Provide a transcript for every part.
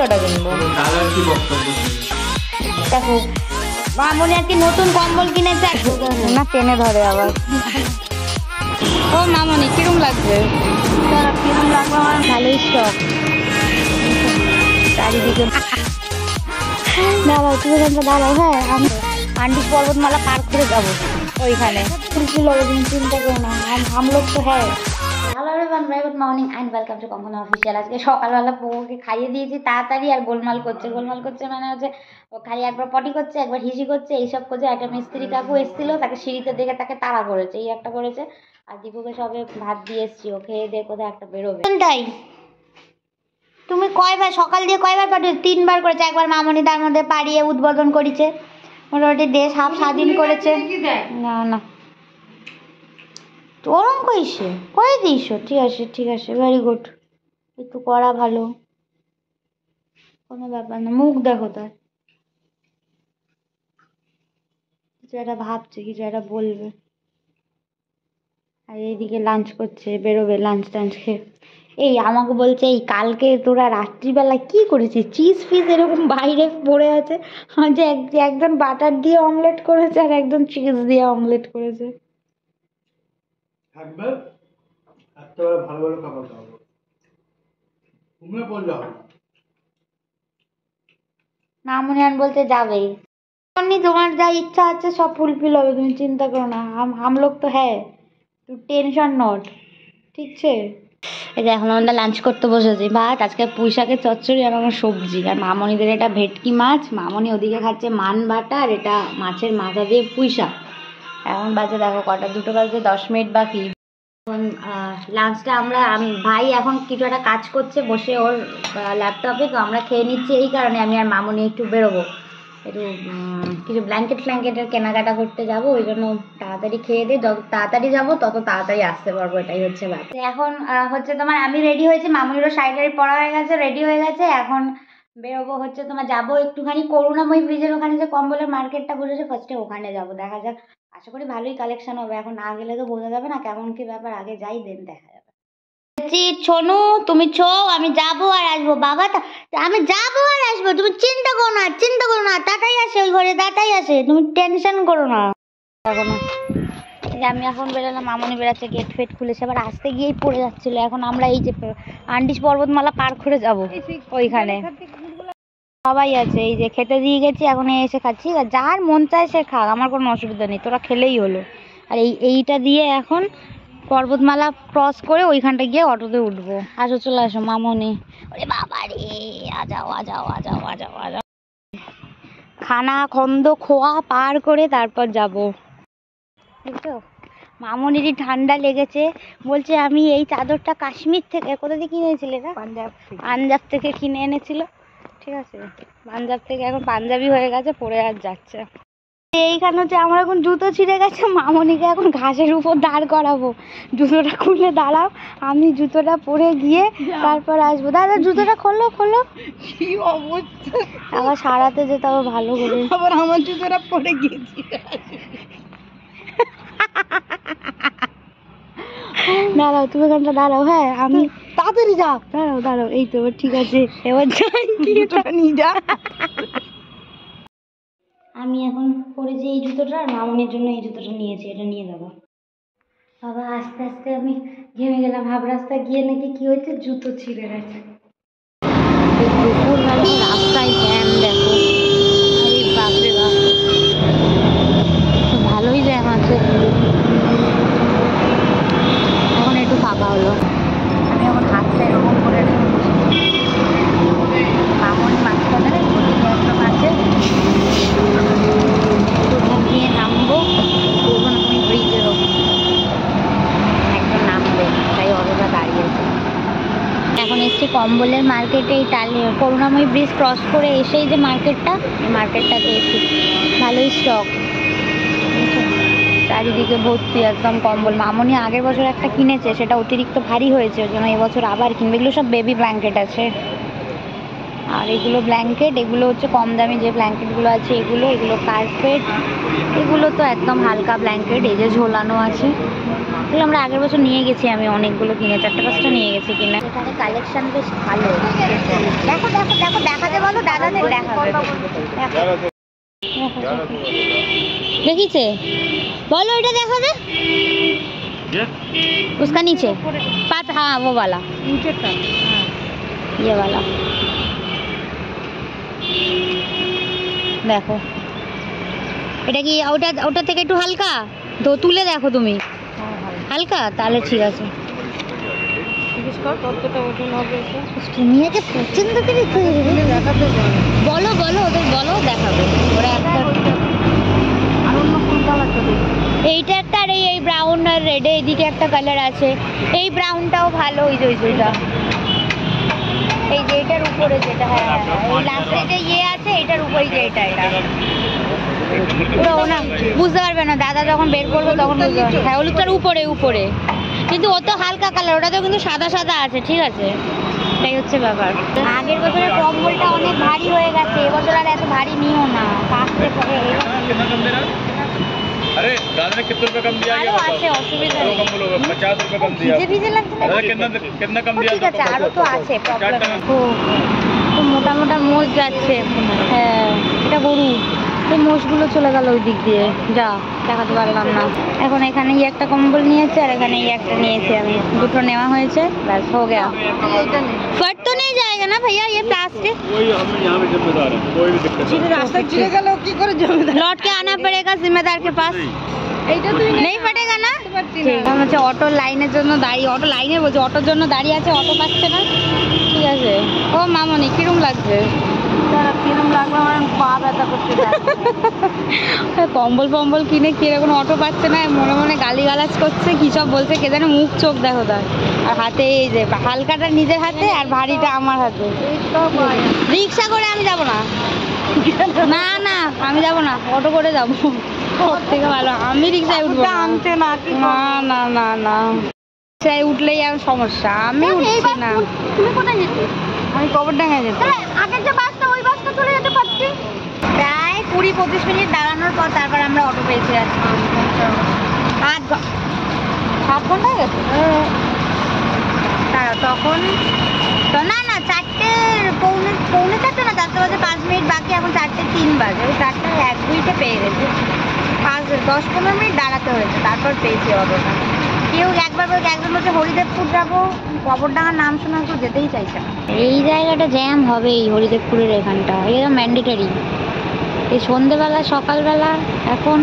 ওটা কিনবো। দেখো মামনি আর কি নতুন কম্বল কিনেছে, না টেনে ধরে আবার। ও মামনি কিরম লাগবে? কিরম লাগবে আমার ভালোই শখ। চারিদিকে দাঁড়াও, তুমি এখানটা দাঁড়াও। হ্যাঁ আমি আন্ডিস পর্বতমালা পার করে যাবো ওইখানে। তুমি চিন্তা করো না, हम लोग तो है। Hello everyone, very good morning and welcome to Konkona official. আজকে সকালবেলা বউকে খাইয়ে দিয়েছি তাড়াতাড়ি, আর গোলমাল করছে মানে হচ্ছে ও খালি একবার পটি করছে, একবার হিসি করছে, এইসব করছে। একটা মিস্ত্রি কাকু এসেছিল, তাকে সিঁড়িতে দেখে তাকে তাড়া করেছে, এই একটা করেছে। আর দীপুকে সবে ভাত দিয়ে এসছি, ও খেয়ে দিয়ে কোথায় একটা বেরোবে। কোনটাই তুমি কয়বার সকাল দিয়ে কয়বার পাঠিয়েছো? 3বার করেছে। একবার মামনি তার মধ্যে পাড়িয়ে উদ্বোধন করেছে, মোটামুটি দেশ হাফ স্বাধীন করেছে। না না ওরম কইছে, করে দিয়েছো, ঠিক আছে ভেরি গুড। একটু করা ভালো, কোনো ব্যাপার না। মুখ দেখো তার, কিছু একটা ভাবছে, কিছু একটা বলবে। আর এইদিকে লাঞ্চ করছে, বেরোবে লাঞ্চ টাঞ্চ খেয়ে। এই আমাকে বলছে এই কালকে তোরা রাত্রিবেলা কি করেছিস? চিজ ফিজ এরকম বাইরে পড়ে আছে, যে একজন বাটার দিয়ে অমলেট করেছে আর একজন চিজ দিয়ে অমলেট করেছে। থাকবে এত ভালো ভালো খাবার খাবো, ঘুমিয়ে পড়লে হবে। মামুনি আন বলতে যাবেই, তোমার যা ইচ্ছা আছে সব ফুলফিল হবে, তুমি চিন্তা করো না। हम लोग तो है, তো টেনশন নট, ঠিক আছে? এই যে এখন আমরা লাঞ্চ করতে বসেছি। ভাত আজকে পুঁই শাকের চচ্চড়ি আর আমার সবজি, আর মামনিদের এটা ভেটকি মাছ। মামনি ওদিকে খাচ্ছে মান বাটা, আর এটা মাছের মাথা দিয়ে পুঁই শাক। এখন বাজে দেখো কটা, 2টো বাজে 10 মিনিট বাকি। এখন লাঞ্চটা ভাই এখন কিছু একটা কাজ করছে বসে ওর ল্যাপটপে, তো আমরা খেয়ে নিচ্ছি। এই কারণে আমি আর মামনি একটু বেরোবো, একটু কিছু ব্ল্যাঙ্কেটের কেনাকাটা করতে যাব। ওই জন্য তাড়াতাড়ি খেয়ে দিয়ে যত তাড়াতাড়ি যাবো তত তাড়াতাড়ি আসতে পারবো, এটাই হচ্ছে ব্যাপার। এখন হচ্ছে তোমার আমি রেডি হয়েছি, মামুনিরও শাড়ি পরা হয়ে গেছে, রেডি হয়ে গেছে। এখন বেরোবো হচ্ছে তোমার, যাবো একটুখানি করুণাময়ী ব্রিজের ওখানে যে কম্বলের মার্কেটটা বসেছে, ফার্স্টে ওখানে যাবো। দেখা যাক, আশা করি ভালোই কালেকশন হবে। এখন না গেলে তো বোঝা যাবে না কেমন কি ব্যাপার, আগে যাই দেন দেখা যাবে। ছোনু তুমি ছো, আমি যাবো আর আসবো। বাবা আমি যাবো আর আসবো, তুমি চিন্তা করো না, তাতাই আসে, ওই ঘরে তাতাই আসে, তুমি টেনশন করো না। আমি এখন বেরোলাম, মামনি বেড়াচ্ছে, গেট ফেট খুলেছে, আবার আসতে গিয়েই পড়ে যাচ্ছিল। এখন আমরা এই যে আন্ডিস পর্বতমালা পার করে যাব ওইখানে, সবাই আছে। এই যে খেতে দিয়ে গেছি, এখন এসে খাচ্ছি। আর যার মন চায় সে খাক, আমার কোনো অসুবিধা নেই, তোরা খেলেই হলো। আর এইটা দিয়ে এখন পর্বতমালা ক্রস করে ওইখানটা গিয়ে অটোতে উঠবো। আসো চলে আসো মামনি। ওরে বাবা রে, আজাও। খানা খন্দ খোয়া পার করে তারপর যাব। বুঝছো, মামনিরই ঠান্ডা লেগেছে, বলছে আমি এই চাদরটা কাশ্মীর থেকে, কোথা থেকে কিনে এনেছিলে না? পাঞ্জাব থেকে কিনে এনেছিল। ঠিক আছে, পাঞ্জাব থেকে এখন পাঞ্জাবি হয়ে গেছে, পরে আর যাচ্ছে। এইখানে হচ্ছে আমার এখন জুতো ছিঁড়ে গেছে, মামনিকে এখন ঘাসের উপর দাঁড় করাবো। জুতোটা খুলে দাঁড়াও, আমি জুতোটা পরে গিয়ে তারপর আসবো। দাদা জুতোটা খোলো। কি অবস্থা, আবার সারাতে যেতে হবে ভালো করে। আবার আমার জুতোটা পরে গিয়েছি। দাঁড়াও, তুমি এখানটা দাঁড়াও। হ্যাঁ আমি তাড়াতাড়ি যাও, দাঁড়াও। এই তো ঠিক আছে, এবার যাই, নিয়ে যা। আমি এখন পরেছি এই জুতোটা, আর মামনির জন্য এই জুতোটা নিয়েছি, এটা নিয়ে যাবো। বাবা আস্তে আস্তে আমি ঘেমে গেলাম। হাফ রাস্তা গিয়ে নাকি কি হয়েছে, জুতো ছিঁড়ে গেছে। দুপুরবেলা রাস্তায় জ্যাম দেখো, বাপরে বাপ, ভালোই জ্যাম আছে। এখন একটু ফাঁকা হলো, আমি এখন হাতটা এরকম করে মামনি মাঝখানে একদম আছে, গিয়ে নামবো করুণাময়ী ব্রিজের ওপর। একদম নামবে, তাই অতটা দাঁড়িয়েছে। এখন এসছি কম্বলের মার্কেটে, এই করুণাময়ী ব্রিজ ক্রস করে এসেই যে মার্কেটটা, এই মার্কেটটাতে এসেছি। ভালোই স্টক, চারিদিকে ভর্তি একদম কম্বল। মামনি আগের বছর একটা কিনেছে, সেটা অতিরিক্ত ভারী হয়েছে, ওই জন্য এবছর আবার কিনবে। এগুলো সব বেবি ব্ল্যাঙ্কেট আছে, আর এগুলো ব্ল্যাঙ্কেট, এগুলো হচ্ছে কম দামি যে ব্ল্যাঙ্কেটগুলো আছে এগুলো কার্পেট, এগুলো তো একদম হালকা ব্ল্যাঙ্কেট। এই যে ঝোলানো আছে, এগুলো আমরা আগের বছর নিয়ে গেছি, আমি অনেকগুলো কিনে 4-5টা নিয়ে গেছি কিনে। এখানে কালেকশন বেশ ভালো। দেখো দাদাদের দেখাবে। দেখিছে बोलो এটা দেখাবে उसका नीचे पात हाँ वो वाला नीचे का ये वाला দেখো এটা কি ওটা ওটা থেকে একটু হালকা তো তুলে দেখো তুমি হালকা তাহলে ঠিক আছে বলো বলো ওদের বলো দেখাবে ওরা একটা এইটা একটা আর এই ব্রাউন আর রেডে এদিকে একটা কালার আছে এই ব্রাউনটাও ভালো ওই যে ওইটা এই যে এটার উপরে যেটা হ্যাঁ এই লাস্টে যে ইয়ে আছে এটার উপরে যে এটা পুরো না বুঝতে পারবে না দাদা যখন বের করবে তখন বুঝতে পারবে হ্যাঁ হলুদটার উপরে উপরে কিন্তু ও তো হালকা কালার ওটাতেও কিন্তু সাদা সাদা আছে ঠিক আছে এটাই হচ্ছে ব্যাপার আগের বছরের কম্বলটা অনেক ভারী হয়ে গেছে এবছর আর এত ভারী নিও না কাস্তে পরে अरे दादा ने कितने रुपए कम दिया আরো আছে অসুবিধা নেই कम बोलो 50 रुपए कम दिया ভিজে ভিজে লাগছে না दादा कितना कम दिया ঠিক আছে আরো তো আছে প্রবলেম তো মোটা মোটা মোষ যাচ্ছে হ্যাঁ এটা গরু এই মোষগুলো চলে গেল ওই দিক দিয়ে যা দেখাতে পারলাম না এখন এখানে একটা কম্বল নিয়েছে আর এখানে একটা নিয়েছি আমি দুটো নেওয়া হয়েছে ব্যাস हो गया फट तो नहीं जाएगा ना भैया ये प्लास्टिक कोई हम यहाँ पे जिम्मेदार है कोई भी दिक्कत नहीं रास्ता गिरे गया की करे जिम्मेदार लौट के आना पड़ेगा जिम्मेदार के पास नहीं फटेगा ना ठीक हम হচ্ছে অটো লাইনের জন্য দাঁড়িয়ে অটো লাইনে বলছে অটোর জন্য দাঁড়িয়ে আছে অটো পাচ্ছে না ঠিক আছে ও মামনি কিরম লাগছে কিরম লাগবে আমার পা ব্যথা করছে কম্বল ফম্বল কিনে কিরকম অটো পাচ্ছে না মনে মনে গালিগালাজ করছে কি সব বলছে কে জানে মুখ চোখ দেখো তার আর হাতে এই যে হালকাটা নিজের হাতে আর ভারীটা আমার হাতে রিক্সা করে আমি যাব না না না আমি যাব না অটো করে যাবো সব থেকে ভালো আমি রিক্সায় উঠবো আনতে না না না না রিক্সায় উঠলেই আর সমস্যা আমি উঠছি না তুমি কোথায় যেতে আমি কবরডাঙ্গায় যেতে আগের যে বাসটা ওই বাসটা চলে যেতে পারছি প্রায় 20-25 মিনিট দাঁড়ানোর পর তারপর আমরা অটো পেয়েছি আজকে 7 ঘন্টা হয়ে গেছে তারা তখন তো না না 4:45 না 4 বাজে 5 মিনিট বাকি এখন 4:03 বাজে ওই 4:01-2 পেয়ে গেছে 10-15 মিনিট দাঁড়াতে হয়েছে তারপর পেয়েছি অটোটা কেউ একবার বলছে একজন বলছে হরিদেবপুর যাবো কবরডাঙ্গার নাম শোনা তো যেতেই চাইছে না এই জায়গাটা জ্যাম হবে এই হরিদেবপুরের এখানটা এটা ম্যান্ডেটারি এই সন্ধেবেলা সকালবেলা এখন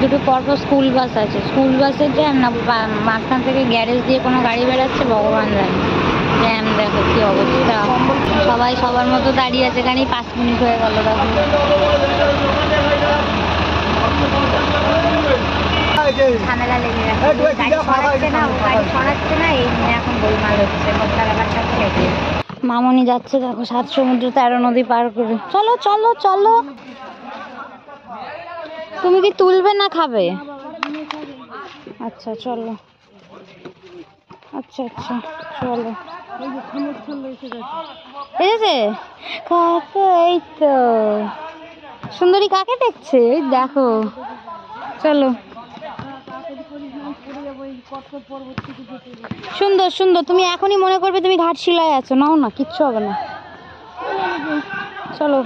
দুটো পরপর স্কুল বাস আছে স্কুল বাসের জ্যাম না মাঝখান থেকে গ্যারেজ দিয়ে কোনো গাড়ি বেরাচ্ছে ভগবান জানে জ্যাম দেখো কি অবস্থা সবাই সবার মতো দাঁড়িয়ে আছে এখানেই 5 মিনিট হয়ে গেল দেখো ঝামেলা লেগে গেছে গাড়ি সরাচ্ছে না ও গাড়ি সরাচ্ছে না এই নিয়ে এখন গোলমাল হচ্ছে ব্যাপারটা থেকে মামনি যাচ্ছে দেখো 7 সমুদ্র 13 নদী পার করে চলো চলো চলো তুমি কি তুলবে না খাবে আচ্ছা চলো আচ্ছা আচ্ছা চলো এসেছে কাকে এই তো সুন্দরী কাকে দেখছে এই দেখো চলো সুন্দর সুন্দর তুমি এখনই মনে করবে তুমি ঘাটশিলায় আছো নাও না কিচ্ছু হবে না চলো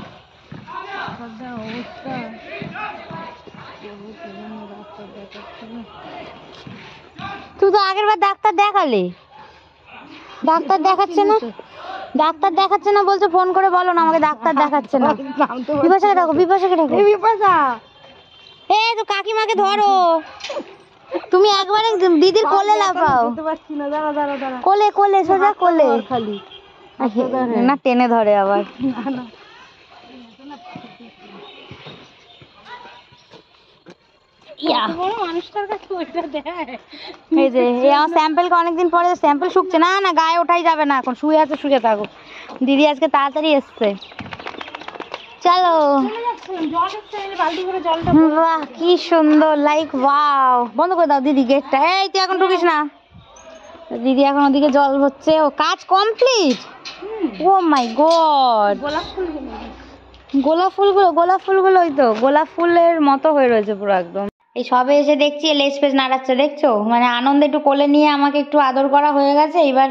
তুই তো আগের বার ডাক্তার দেখালে ডাক্তার দেখাচ্ছে না ডাক্তার দেখাচ্ছে না বলছে ফোন করে বলো না আমাকে ডাক্তার দেখাচ্ছে না বিপাশাকে ডাকো বিপাশাকে ডাকো বিপাশা এই তো কাকিমাকে ধরো তুমি একবারে দিদির কোলে লাফাও কোলে কোলে সোজা কোলে খালি না টেনে ধরে আবার এই যে আমার স্যাম্পেলকে অনেকদিন পরে স্যাম্পেল শুকছে না না গায়ে ওঠাই যাবে না এখন শুয়ে আছে শুয়ে থাকো দিদি আজকে তাড়াতাড়ি এসছে চলো বাহ কি সুন্দর লাইক ওয়াও বন্ধ করে দাও দিদি গেটটা এই তুই এখন ঢুকিস না দিদি এখন ওদিকে জল হচ্ছে ও কাজ কমপ্লিট ও মাই গড গোলাপ ফুলগুলো ওই তো গোলাপ ফুলের মতো হয়ে রয়েছে পুরো একদম এই সবে এসে দেখছি লেজ পেজ নাড়াচ্ছে দেখছো মানে আনন্দে একটু কোলে নিয়ে আমাকে একটু আদর করা হয়ে গেছে এবার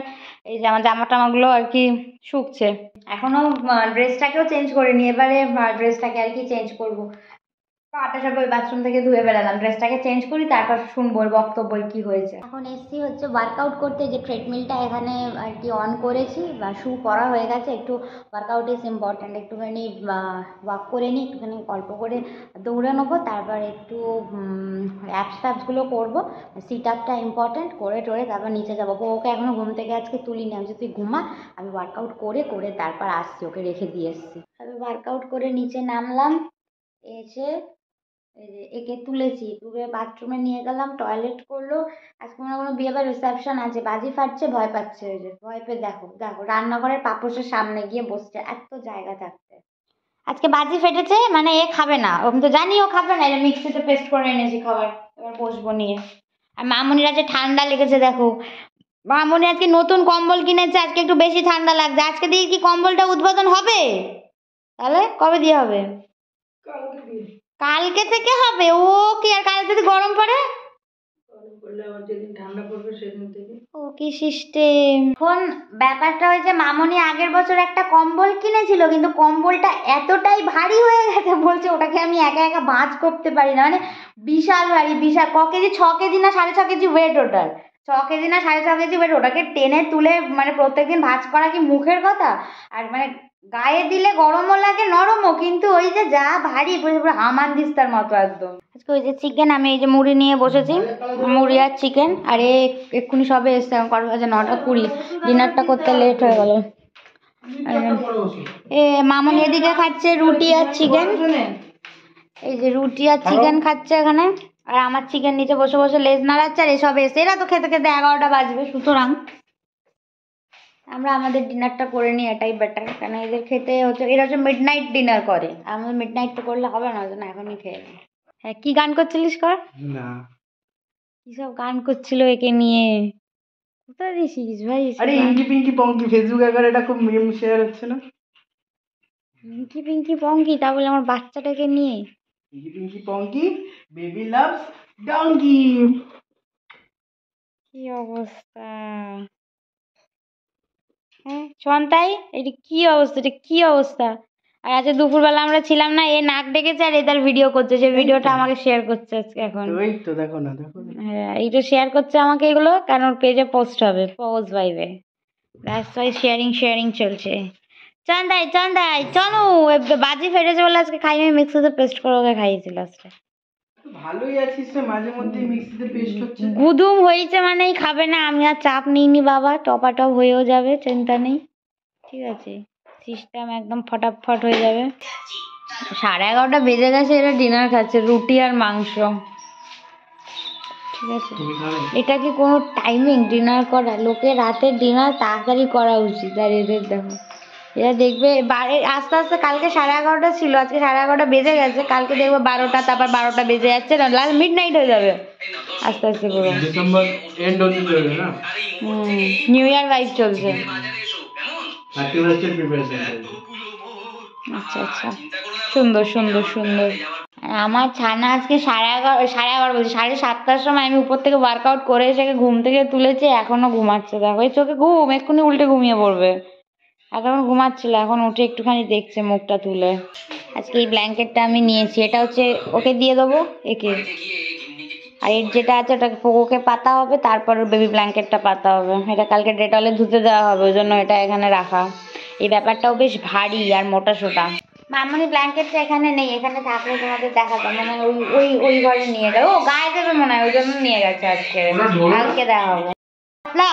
এই যে আমার জামা টামাগুলো আর কি শুকছে। এখনো ড্রেসটাকেও চেঞ্জ করিনি, এবারে ড্রেসটাকে আর কি চেঞ্জ করবো। পাটা সব ওই বাথরুম থেকে ধুয়ে বেড়ালাম, ড্রেসটাকে চেঞ্জ করি তারপর শুনবো ওর বক্তব্য কি হয়েছে। এখন এসছি হচ্ছে ওয়ার্কআউট করতে, যে ট্রেডমিলটা এখানে আর কি অন করেছি বা শু পরা হয়ে গেছে। একটু ওয়ার্কআউট ইজ ইম্পর্ট্যান্ট, একটুখানি ওয়াক করে নিই, একটুখানি অল্প করে দৌড়ে নেবো, তারপর একটু অ্যাপসগুলো করবো। সিট আপটা ইম্পর্ট্যান্ট করে টোরে তারপর নিচে যাবো। ওকে এখনো ঘুম থেকে আজকে তুলিনি, আমি তুই ঘুমা, আমি ওয়ার্কআউট করে তারপর আসছি, ওকে রেখে দিয়ে এসছি। আমি ওয়ার্কআউট করে নিচে নামলাম, এসে এই যে একে তুলেছি, তুলে বাথরুমে নিয়ে গেলাম, টয়লেট করলো। আজকে মনে হয় কোনো বিয়ে বা রিসেপশন আছে, বাজি ফাটছে, ভয় পাচ্ছে। ওই যে ভয় পেয়ে দেখো দেখো রান্নাঘরের পাপোশের সামনে গিয়ে বসছে, এত জায়গা থাকতে। আজকে বাজি ফেটেছে, মানে এ খাবে না, আমি তো জানি ও খাবে না, এটা মিক্সিতে পেস্ট করে এনেছি খাবার, এবার বসবো নিয়ে। আর মামনির আজকে ঠান্ডা লেগেছে দেখো, মামনি আজকে নতুন কম্বল কিনেছে, আজকে একটু বেশি ঠান্ডা লাগছে। আজকে দিয়ে কি কম্বলটা উদ্বোধন হবে? তাহলে কবে দিয়ে হবে? কালকে থেকে হবে। ও কি আর কাল যদি গরম পড়ে? ও কি সিস্টেম। এখন ব্যাপারটা হয়েছে মামনি আগের বছর একটা কম্বল কিনেছিল, কিন্তু কম্বলটা এতটাই ভারী হয়ে গেছে, বলছে ওটাকে আমি একা একা ভাঁজ করতে পারি না, মানে বিশাল ভারী, বিশাল। ক কেজি, 6 কেজি না 6.5 কেজি ওয়েট ওটার, 6 কেজি না 6.5 কেজি ওয়েট। ওটাকে টেনে তুলে মানে প্রত্যেকদিন ভাঁজ করা কি মুখের কথা? আর মানে গায়ে দিলে গরমও লাগে নরমও, কিন্তু ওই যে যা ভারী, পুরো হামান দিস্তার মতো একদম। আজকে ওই যে চিকেন, আমি এই যে মুড়ি নিয়ে বসেছি, মুড়ি আর চিকেন। আর এক্ষুনি সবে এসছে, এখন কটা বাজে? 9:20। ডিনারটা করতে লেট হয়ে গেল। এ মামনি এদিকে খাচ্ছে রুটি আর চিকেন, এই যে রুটি আর চিকেন খাচ্ছে এখানে। আর আমার চিকেন নিচে বসে বসে লেজ নাড়াচ্ছে। আর এসব এসে এরা তো খেতে খেতে 11টা বাজবে, সুতরাং আমরা আমাদের ডিনারটা করে নিই, এটাই বেটার। কেন এদের খেতে হচ্ছে, এরা হচ্ছে মিডনাইট ডিনার করে, আমাদের মিডনাইট তো করলে হবে না, না এখনই খেয়ে নিই। হ্যাঁ, কি গান করছিলিস কর না, কিসব গান করছিল একে নিয়ে, কোথায় দিছিস ভাই? আরে ইঙ্কি পিঙ্কি পঙ্কি ফেসবুক একবার এটা খুব মিম শেয়ার হচ্ছে না? পিঙ্কি পিঙ্কি পঙ্কি, তা বলে আমার বাচ্চাটাকে নিয়ে? ইঙ্কি পিঙ্কি পঙ্কি বেবি লাভস ডঙ্কি। কি অবস্থা! হ্যাঁ সন্তাই, এটা কি অবস্থা, এটা কি অবস্থা! আর আজকে দুপুরবেলা আমরা ছিলাম না, এ নাক ডেকেছে আর এদের ভিডিও করছে, সেই ভিডিওটা আমাকে শেয়ার করছে আজকে এখন। ওই তো দেখো না, দেখো না। হ্যাঁ এইটা শেয়ার করছে আমাকে, এগুলো কারণ ওর পেজে পোস্ট হবে, পজ ভাইবে, দ্যাটস ওয়াই শেয়ারিং চলছে। চন্দাই চলো, বাজি ফেটেছে বলে আজকে খাইনি, মিক্সিতে পেস্ট করে ওকে খাইয়েছি লাস্টে। ভালোই আছিস রে, মাঝে মধ্যে মিক্সিতে পেস্ট হচ্ছে। গুদুম হয়েছে মানেই খাবে না, আমি আর চাপ নিইনি বাবা, টপাটপ হয়েও যাবে, চিন্তা নেই, ঠিক আছে, সিস্টেম একদম ফটাফট হয়ে যাবে। 11:30 বেজে গেছে, এরা ডিনার খাচ্ছে, রুটি আর মাংস, ঠিক আছে। এটা কি কোনো টাইমিং ডিনার করা? লোকে রাতের ডিনার তাড়াতাড়ি করা উচিত, আর এদের দেখো, এরা দেখবে আস্তে আস্তে, কালকে 11:30 ছিল, আজকে 11:30 বেজে গেছে, কালকে দেখবে 12টা, তারপর 12টা বেজে যাচ্ছে, না লাস্ট মিড নাইট হয়ে যাবে আস্তে আস্তে পুরো। ডিসেম্বর এন্ড হতে চলবে না? নিউ ইয়ার ভাইব চলছে। আচ্ছা আচ্ছা, সুন্দর সুন্দর সুন্দর। আমার ছানা আজকে 11:30 বলছি 7:30 সময় আমি উপর থেকে ওয়ার্কআউট করে এসে ঘুম থেকে তুলেছি, এখনো ঘুমাচ্ছে, দেখো এই চোখে ঘুম, এক্ষুনি উল্টে ঘুমিয়ে পড়বে। এখন ঘুমাচ্ছিল, এখন উঠে একটুখানি দেখছে মুখটা তুলে। আজকে এই ব্ল্যাঙ্কেটটা আমি নিয়েছি, এটা হচ্ছে ওকে দিয়ে দেবো একে, আর এর যেটা আছে ওটাকে ওকে পাতা হবে, তারপর বেবি ব্ল্যাঙ্কেটটা পাতা হবে। এটা কালকে ডেটলে ধুতে দেওয়া হবে, ওই জন্য এটা এখানে রাখা। এই ব্যাপারটাও বেশ ভারী আর মোটা সোটা। মামনি ব্ল্যাঙ্কেটটা এখানে নেই, এখানে থাকলে তোমাদের দেখাতাম, মানে ওই ঘরে নিয়ে গেল, ও গায়ে দেবে মনে হয়, ওই জন্য নিয়ে গেছে আজকে, কালকে দেওয়া হবে না।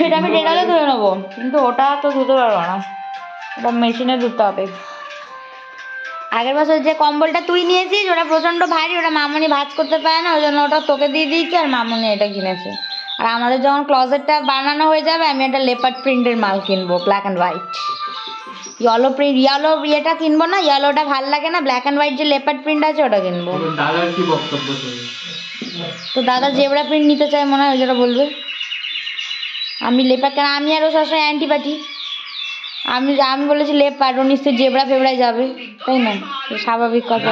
এটা আমি ডেটলে ধুয়ে নেবো, কিন্তু ওটা তো ধুতে পারবো না, ওটা মেশিনে ধুতে হবে। আগের বছর যে কম্বলটা তুই নিয়েছিস ওটা প্রচন্ড ভারী, ওটা মামনি ভাঁজ করতে পারে না, ওই জন্য ওটা তোকে দিয়ে দিয়েছি, আর মামনি এটা কিনেছে। আর আমাদের যখন ক্লজেটটা বানানো হয়ে যাবে, আমি একটা লেপার্ড প্রিন্টের মাল কিনবো, black and white. Yellow print, yellow ইয়েটা কিনবো না, ইয়েলোটা ভাল লাগে না, ব্ল্যাক অ্যান্ড হোয়াইট যে লেপার্ড প্রিন্ট আছে ওটা কিনবো। দাদার কি বক্তব্য? তো দাদা জেব্রা প্রিন্ট নিতে চাই মনে হয়, যেটা বলবে। আমি লেপার্ড কেন, আমি আরও সবসময় অ্যান্টিপাটি, আমি বলেছি লেপার্ড, ও নিশ্চয়ই জেব্রা ফেবরায় যাবে, তাই না? স্বাভাবিক কথা।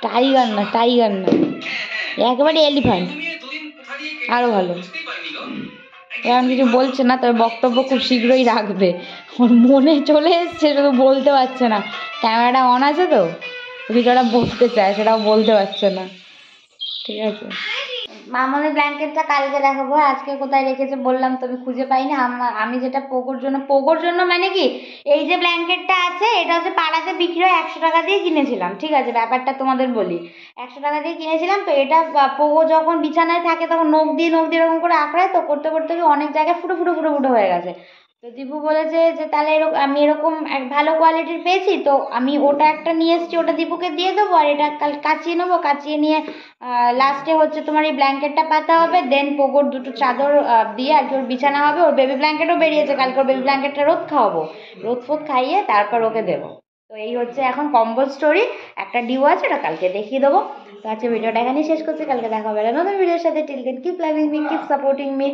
টাইগার না, একেবারে এলিফ্যান্ট। আরও ভালো। এমন কিছু বলছে না, তবে বক্তব্য খুব শীঘ্রই রাখবে। ওর মনে চলে এসছে, শুধু বলতে পারছে না। ক্যামেরাটা অন আছে তো, ভিডিওটা বলতে চায়, সেটাও বলতে পারছে না। ঠিক আছে, মামনের ব্ল্যাঙ্কেটটা কালকে দেখাবো। আজকে কোথায় রেখেছে বললাম তো, আমি খুঁজে পাইনি। আমি যেটা পোগোর জন্য মানে কি, এই যে ব্ল্যাঙ্কেটটা আছে এটা হচ্ছে পাড়াতে বিক্রি হয়, 100 টাকা দিয়ে কিনেছিলাম। ঠিক আছে, ব্যাপারটা তোমাদের বলি। 100 টাকা দিয়ে কিনেছিলাম। তো এটা পোগো যখন বিছানায় থাকে তখন নখ দিয়ে এরকম করে আঁকড়ায়, তো করতে করতে অনেক জায়গায় ফুটো ফুটো ফুটো ফুটো হয়ে গেছে। তো দীপু বলেছে যে তাহলে আমি এরকম এক ভালো কোয়ালিটির পেয়েছি, তো আমি ওটা একটা নিয়ে এসেছি, ওটা দীপুকে দিয়ে দেবো। আর এটা কাল কাচিয়ে নেবো, কাচিয়ে নিয়ে লাস্টে হচ্ছে তোমার এই ব্ল্যাঙ্কেটটা পাতা হবে, দেন পোগোর দুটো চাদর দিয়ে আর কি ওর বিছানা হবে। ওর বেবি ব্ল্যাঙ্কেটও বেরিয়েছে, কালকে ওর বেবি ব্ল্যাঙ্কেটটা রোদ খাওয়াবো, রোদ ফোদ খাইয়ে তারপর ওকে দেবো। তো এই হচ্ছে এখন কম্বো স্টোরি। একটা ডিউ আছে, ওটা কালকে দেখিয়ে দেবো। তো আজকে ভিডিওটা এখানেই শেষ করছি, কালকে দেখা হবে নতুন ভিডিওর সাথে। Till then keep loving me, keep supporting me.